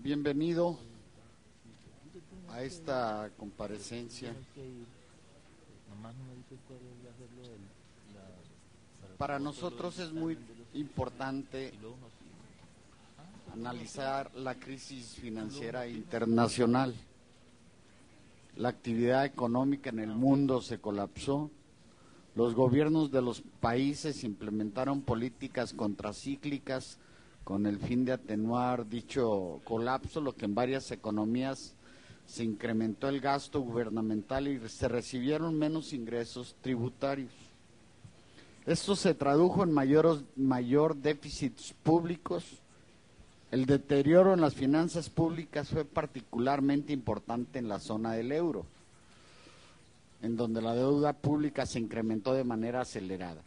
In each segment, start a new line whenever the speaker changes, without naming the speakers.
Bienvenido a esta comparecencia. Para nosotros es muy importante analizar la crisis financiera internacional. La actividad económica en el mundo se colapsó. Los gobiernos de los países implementaron políticas contracíclicas con el fin de atenuar dicho colapso, lo que en varias economías se incrementó el gasto gubernamental y se recibieron menos ingresos tributarios. Esto se tradujo en mayor déficits públicos. El deterioro en las finanzas públicas fue particularmente importante en la zona del euro, en donde la deuda pública se incrementó de manera acelerada.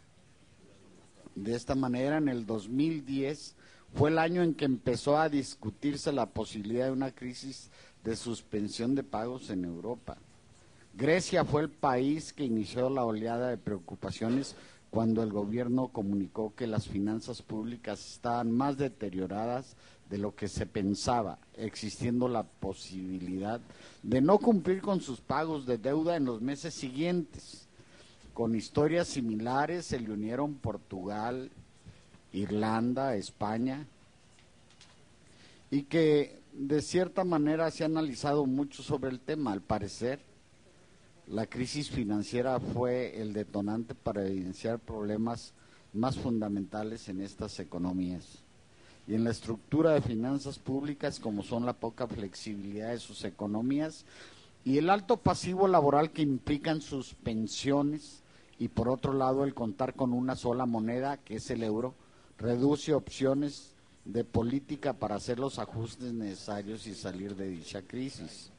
De esta manera, en el 2010 fue el año en que empezó a discutirse la posibilidad de una crisis de suspensión de pagos en Europa. Grecia fue el país que inició la oleada de preocupaciones cuando el gobierno comunicó que las finanzas públicas estaban más deterioradas de lo que se pensaba, existiendo la posibilidad de no cumplir con sus pagos de deuda en los meses siguientes. Con historias similares se le unieron Portugal, Irlanda, España, y que de cierta manera se ha analizado mucho sobre el tema. Al parecer, la crisis financiera fue el detonante para evidenciar problemas más fundamentales en estas economías y en la estructura de finanzas públicas, como son la poca flexibilidad de sus economías y el alto pasivo laboral que implican sus pensiones, y por otro lado el contar con una sola moneda, que es el euro, reduce opciones de política para hacer los ajustes necesarios y salir de dicha crisis.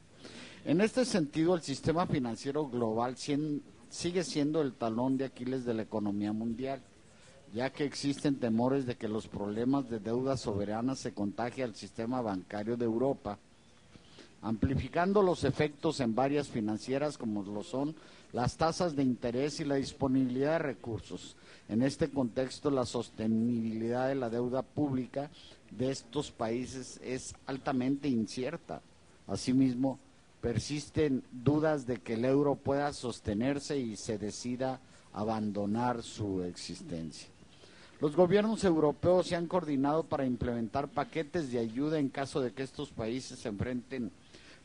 En este sentido, el sistema financiero global sigue siendo el talón de Aquiles de la economía mundial, ya que existen temores de que los problemas de deuda soberana se contagien al sistema bancario de Europa, amplificando los efectos en varias financieras como lo son las tasas de interés y la disponibilidad de recursos. En este contexto, la sostenibilidad de la deuda pública de estos países es altamente incierta. Asimismo, persisten dudas de que el euro pueda sostenerse y se decida abandonar su existencia. Los gobiernos europeos se han coordinado para implementar paquetes de ayuda en caso de que estos países se enfrenten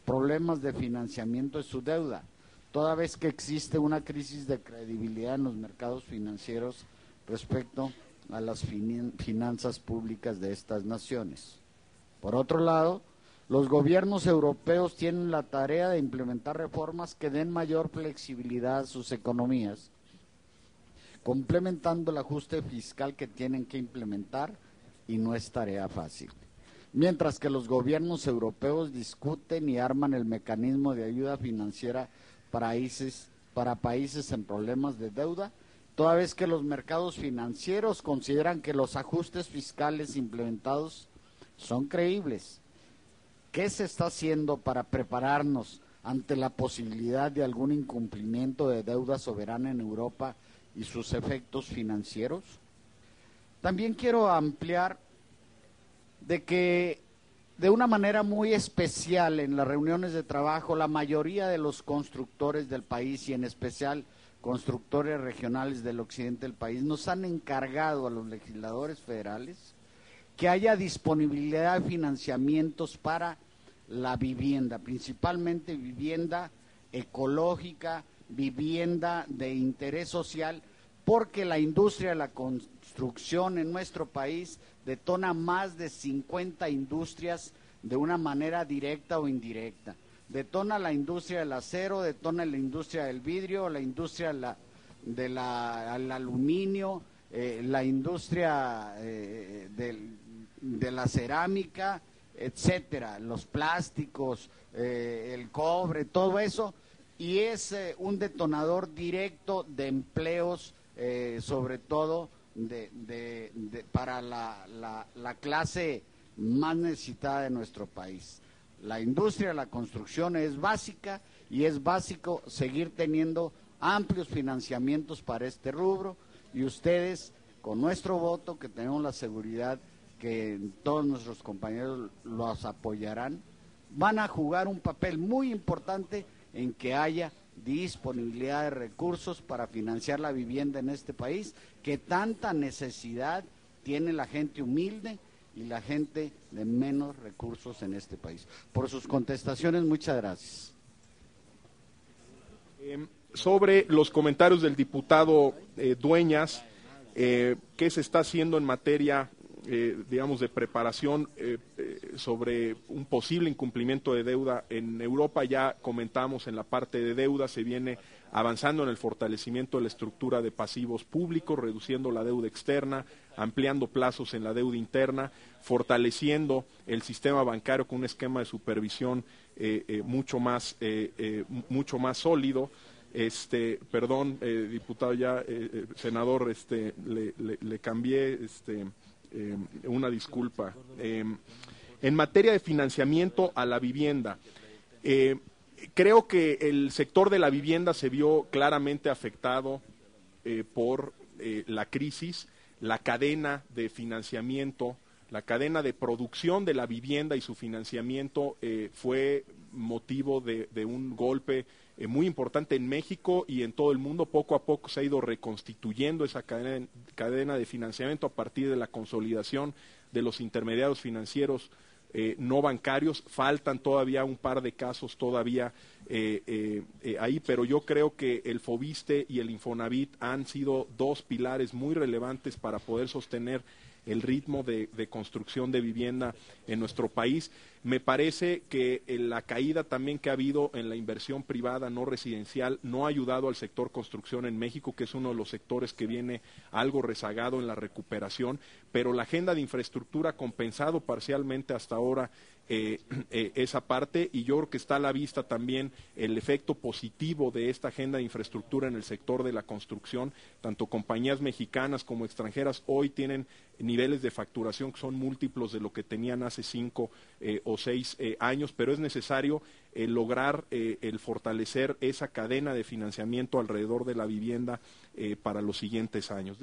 problemas de financiamiento de su deuda, toda vez que existe una crisis de credibilidad en los mercados financieros respecto a las finanzas públicas de estas naciones. Por otro lado, los gobiernos europeos tienen la tarea de implementar reformas que den mayor flexibilidad a sus economías, complementando el ajuste fiscal que tienen que implementar, y no es tarea fácil. Mientras que los gobiernos europeos discuten y arman el mecanismo de ayuda financiera para países en problemas de deuda, toda vez que los mercados financieros consideran que los ajustes fiscales implementados son creíbles. ¿Qué se está haciendo para prepararnos ante la posibilidad de algún incumplimiento de deuda soberana en Europa y sus efectos financieros? También quiero ampliar de que de una manera muy especial en las reuniones de trabajo, la mayoría de los constructores del país y en especial constructores regionales del occidente del país nos han encargado a los legisladores federales que haya disponibilidad de financiamientos para la vivienda, principalmente vivienda ecológica, vivienda de interés social, porque la industria de la construcción en nuestro país detona más de 50 industrias de una manera directa o indirecta. Detona la industria del acero, detona la industria del vidrio, la industria del aluminio, la industria de la cerámica, etcétera, los plásticos, el cobre, todo eso, y es un detonador directo de empleos, sobre todo para la clase más necesitada de nuestro país. La industria de la construcción es básica y es básico seguir teniendo amplios financiamientos para este rubro, y ustedes, con nuestro voto, que tenemos la seguridad que todos nuestros compañeros los apoyarán, van a jugar un papel muy importante en que haya disponibilidad de recursos para financiar la vivienda en este país, que tanta necesidad tiene la gente humilde y la gente de menos recursos en este país. Por sus contestaciones, muchas gracias.
Sobre los comentarios del diputado Dueñas, ¿qué se está haciendo en materia, digamos, de preparación sobre un posible incumplimiento de deuda en Europa? Ya comentamos en la parte de deuda, se viene avanzando en el fortalecimiento de la estructura de pasivos públicos, reduciendo la deuda externa, ampliando plazos en la deuda interna, fortaleciendo el sistema bancario con un esquema de supervisión mucho más sólido. Diputado, senador, le cambié, una disculpa. En materia de financiamiento a la vivienda, creo que el sector de la vivienda se vio claramente afectado por la crisis, la cadena de financiamiento, la cadena de producción de la vivienda y su financiamiento fue motivo de un golpe muy importante en México y en todo el mundo. Poco a poco se ha ido reconstituyendo esa cadena de financiamiento a partir de la consolidación de los intermediarios financieros no bancarios. Faltan todavía un par de casos todavía ahí, pero yo creo que el Fobiste y el Infonavit han sido dos pilares muy relevantes para poder sostener el ritmo de construcción de vivienda en nuestro país. Me parece que la caída también que ha habido en la inversión privada no residencial no ha ayudado al sector construcción en México, que es uno de los sectores que viene algo rezagado en la recuperación, pero la agenda de infraestructura ha compensado parcialmente hasta ahora esa parte, y yo creo que está a la vista también el efecto positivo de esta agenda de infraestructura en el sector de la construcción. Tanto compañías mexicanas como extranjeras hoy tienen niveles de facturación que son múltiplos de lo que tenían hace 5 o 6 años, pero es necesario lograr el fortalecer esa cadena de financiamiento alrededor de la vivienda para los siguientes años.